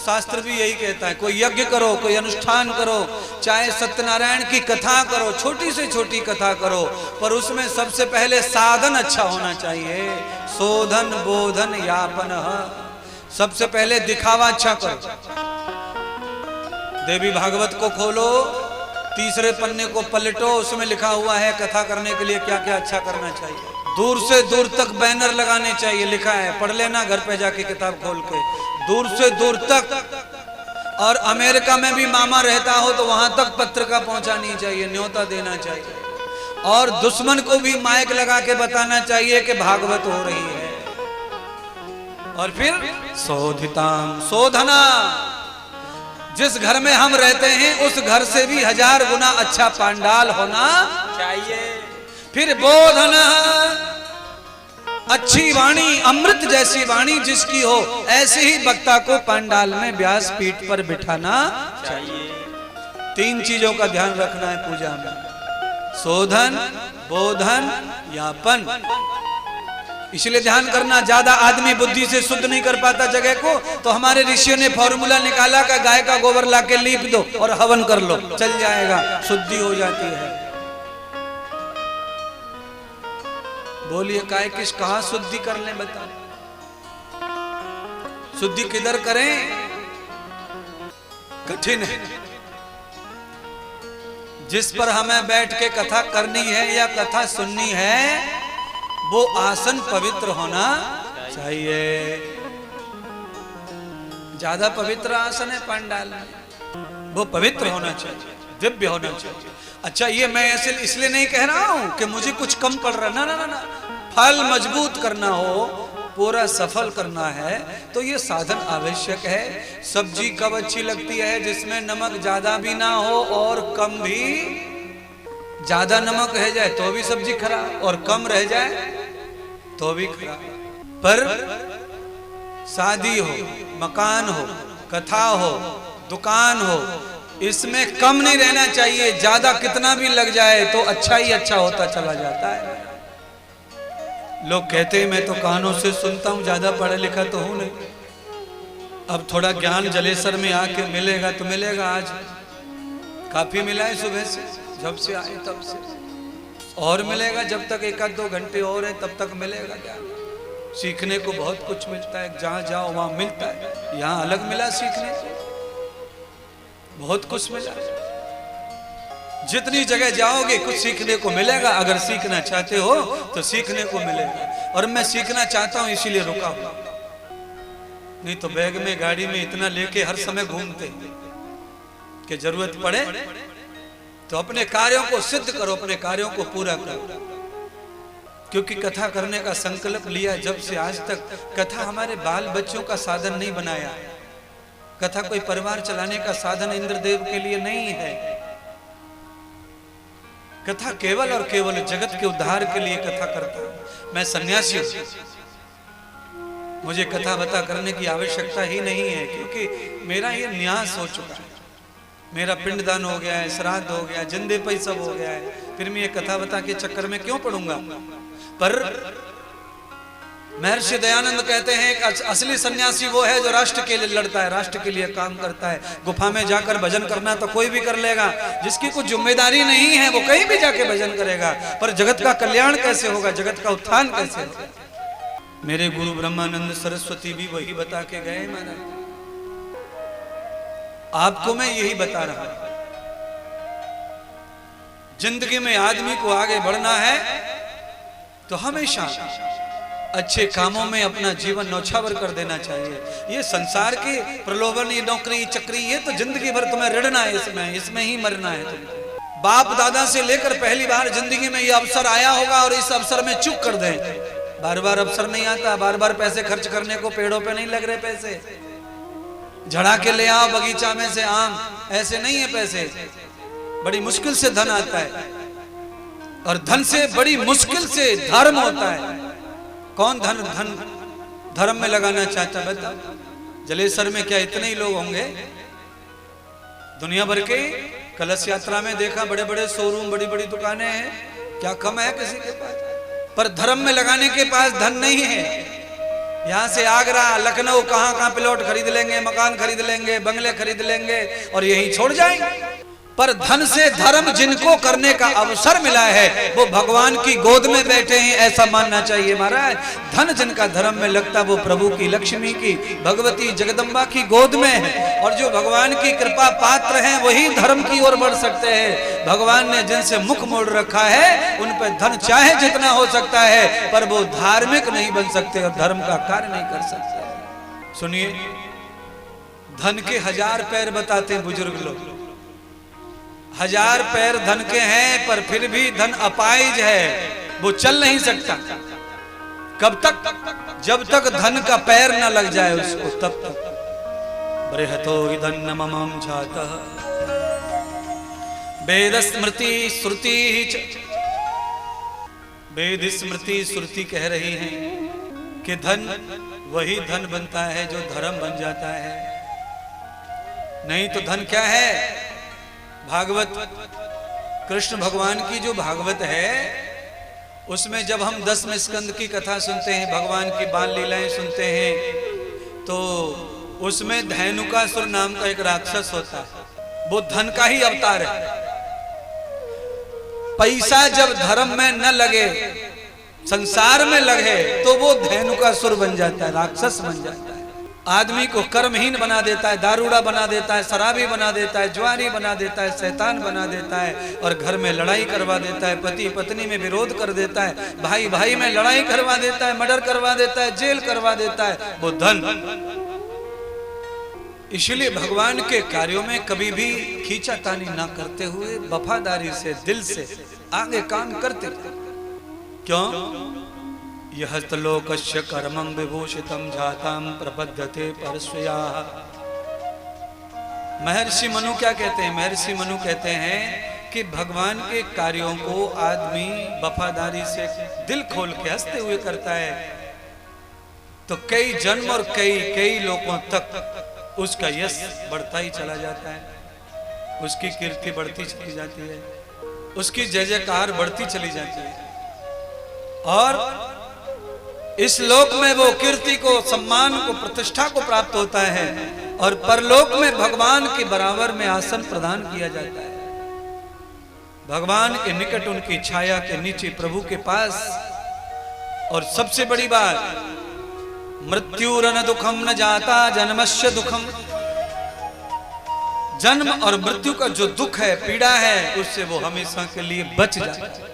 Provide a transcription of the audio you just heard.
शास्त्र भी यही कहता है, कोई यज्ञ करो, कोई अनुष्ठान करो, चाहे सत्यनारायण की कथा करो, छोटी से छोटी कथा करो, पर उसमें सबसे पहले साधन अच्छा होना चाहिए। शोधन बोधन यापन, सबसे पहले दिखावा अच्छा करो। देवी भागवत को खोलो, तीसरे पन्ने को पलटो, उसमें लिखा हुआ है कथा करने के लिए क्या क्या अच्छा करना चाहिए। दूर से दूर तक बैनर लगाने चाहिए, लिखा है, पढ़ लेना घर पे जाके किताब खोल के, दूर से दूर तक। और अमेरिका में भी मामा रहता हो तो वहां तक पत्रिका पहुंचानी चाहिए, न्योता देना चाहिए। और दुश्मन को भी माइक लगा के बताना चाहिए कि भागवत हो रही है। और फिर शोधिताम, शोधना, जिस घर में हम रहते हैं उस घर से भी 1000 गुना अच्छा पंडाल होना चाहिए। फिर बोधन, अच्छी वाणी, अमृत जैसी वाणी जिसकी हो, ऐसे ही वक्ता को पंडाल में व्यास पीठ पर बिठाना चाहिए। 3 चीजों का ध्यान रखना है पूजा में, शोधन, बोधन, यापन। इसलिए ध्यान करना, ज्यादा आदमी बुद्धि से शुद्ध नहीं कर पाता जगह को, तो हमारे ऋषियों ने फॉर्मूला निकाला का गाय का गोबर लाके लीप दो और हवन कर लो, चल जाएगा, शुद्धि हो जाती है। बोलिए काय किस कहा शुद्धि कर ले, बता शुद्धि किधर करें? कठिन है। जिस पर हमें बैठ के कथा करनी है या कथा सुननी है वो आसन पवित्र होना चाहिए। ज्यादा पवित्र आसन है पंडाल में, वो पवित्र होना चाहिए, दिव्य होना चाहिए। अच्छा, ये मैं ऐसे इसलिए नहीं कह रहा हूं कि मुझे कुछ कम पड़ रहा, ना ना ना ना। फल मजबूत करना हो, पूरा सफल करना है तो ये साधन आवश्यक है। सब्जी कब अच्छी लगती है? जिसमें नमक ज्यादा भी ना हो और कम भी। ज्यादा नमक रह जाए तो भी सब्जी खराब, और कम रह जाए तो भी खराब। पर शादी हो, मकान हो, कथा हो, दुकान हो, इसमें कम नहीं रहना चाहिए। ज्यादा कितना भी लग जाए तो अच्छा ही अच्छा होता चला जाता है। लोग कहते हैं मैं तो कानों से सुनता हूं, ज्यादा पढ़ा लिखा तो हूं नहीं। अब थोड़ा ज्ञान जलेसर में आके मिलेगा तो मिलेगा। आज काफी मिला है सुबह से, जब से आए तब से, और मिलेगा जब तक 1-2 घंटे और है तब तक मिलेगा। क्या सीखने को बहुत कुछ मिलता है, जहां जाओ वहां मिलता है। यहाँ अलग मिला सीखने को, बहुत कुछ मिला। जितनी जगह जाओगे कुछ सीखने को मिलेगा। अगर सीखना चाहते हो तो सीखने को मिलेगा। और मैं सीखना चाहता हूं इसीलिए रुका हूं, नहीं तो बैग में गाड़ी में इतना लेके हर समय घूमते कि जरूरत पड़े तो अपने कार्यों को सिद्ध करो, अपने कार्यों को पूरा करो। क्योंकि कथा करने का संकल्प लिया जब से आज तक, कथा हमारे बाल बच्चों का साधन नहीं बनाया। कथा कोई परिवार चलाने का साधन इंद्रदेव के लिए नहीं है। कथा केवल और केवल जगत के उद्धार के लिए कथा करता हूं। मैं सन्यासी हूं, मुझे कथा बता करने की आवश्यकता ही नहीं है, क्योंकि मेरा ये न्यास हो चुका है। मेरा पिंडदान हो गया है, श्राद्ध हो गया, जिंदे पई सब हो गया है, फिर मैं ये कथा बता के चक्कर में क्यों पड़ूंगा। पर महर्षि दयानंद कहते हैं कि असली सन्यासी वो है जो राष्ट्र के लिए लड़ता है, राष्ट्र के लिए काम करता है। गुफा में जाकर भजन करना तो कोई भी कर लेगा, जिसकी कुछ जिम्मेदारी नहीं है वो कहीं भी जाके भजन करेगा। पर जगत का कल्याण कैसे होगा, जगत का उत्थान कैसे होगा? मेरे गुरु ब्रह्मानंद सरस्वती भी वही बता के गए महाराज। आपको मैं यही बता रहा हूं, जिंदगी में आदमी को आगे बढ़ना है तो हमेशा अच्छे कामों में अपना जीवन न्यौछावर कर देना चाहिए। ये संसार की प्रलोभन, ये नौकरी चक्री, ये तो जिंदगी भर तुम्हें रड़ना है, इसमें ही मरना है तुम्हें। बाप दादा से लेकर पहली बार जिंदगी में ये अवसर आया होगा और इस अवसर में चूक कर दें। बार बार अवसर नहीं आता, बार बार पैसे खर्च करने को पेड़ों पे नहीं लग रहे पैसे। झड़ा के ले आओ बगीचा में से आम, ऐसे नहीं है पैसे। बड़ी मुश्किल से धन आता है, और धन से बड़ी मुश्किल से धर्म होता है। कौन धन धर्म में लगाना चाहता है बता? जलेसर में क्या इतने ही लोग होंगे? दुनिया भर के कलश यात्रा में देखा बड़े बड़े शोरूम, बड़ी बड़ी दुकानें हैं, क्या कम है किसी के पास? पर धर्म में लगाने के पास धन नहीं है। यहाँ से आगरा, लखनऊ, कहाँ प्लॉट खरीद लेंगे, मकान खरीद लेंगे, बंगले खरीद लेंगे और यही छोड़ जाएंगे। पर धन से धर्म जिनको करने का अवसर मिला है वो भगवान की गोद में बैठे हैं, ऐसा मानना चाहिए महाराज। धन जिनका धर्म में लगता वो प्रभु की, लक्ष्मी की, भगवती जगदम्बा की गोद में है। और जो भगवान की कृपा पात्र हैं वही धर्म की ओर बढ़ सकते हैं। भगवान ने जिनसे मुख मोड़ रखा है उन पर धन चाहे जितना हो सकता है पर वो धार्मिक नहीं बन सकते और धर्म का कार्य नहीं कर सकते। सुनिए, धन के 1000 पैर बताते हैं बुजुर्ग लोग। 1000 पैर धन के हैं पर फिर भी धन अपाइज है, वो चल नहीं सकता। कब तक? जब तक धन का पैर न लग जाए उसको, तब तक। बृहतो धन ममम जाता वेद स्मृति श्रुति, वेद स्मृति श्रुति कह रही है कि धन वही धन बनता है जो धर्म बन जाता है। नहीं तो धन क्या है? भागवत, कृष्ण भगवान की जो भागवत है उसमें जब हम 10वें स्कंद की कथा सुनते हैं, भगवान की बाल लीलाएं सुनते हैं, तो उसमें धेनुकासुर नाम का एक राक्षस होता है। वो धन का ही अवतार है। पैसा जब धर्म में न लगे, संसार में लगे, तो वो धेनुकासुर बन जाता है, राक्षस बन जाता है। आदमी को कर्महीन बना देता है, दारूड़ा बना देता है, शराबी बना देता है, ज्वारी बना देता है, शैतान बना देता है और घर में लड़ाई करवा देता है, पति पत्नी में विरोध कर देता है, भाई भाई में लड़ाई करवा देता है, मर्डर करवा देता है, जेल करवा देता है, वो धन। इसलिए भगवान के कार्यों में कभी भी खींचातानी ना करते हुए वफादारी से, दिल से आगे काम करते। क्यों? यह लोकस्य कर्मं विभूषितं जातां प्रपद्यते परस्वया। महर्षि मनु क्या कहते हैं? महर्षि मनु कहते हैं कि भगवान के कार्यों को आदमी वफादारी से दिल खोल के हंसते हुए करता है तो कई जन्म और कई लोगों तक उसका यश बढ़ता ही चला जाता है, उसकी कीर्ति बढ़ती चली जाती है, उसकी जय जयकार बढ़ती चली जाती है और इस लोक में वो कीर्ति को, सम्मान को, प्रतिष्ठा को प्राप्त होता है और परलोक में भगवान के बराबर में आसन प्रदान किया जाता है। भगवान के निकट, उनकी छाया के नीचे, प्रभु के पास। और सबसे बड़ी बात, मृत्युरन दुखम न जाता जन्मस्य दुखम। जन्म और मृत्यु का जो दुख है, पीड़ा है, उससे वो हमेशा के लिए बच जाता है।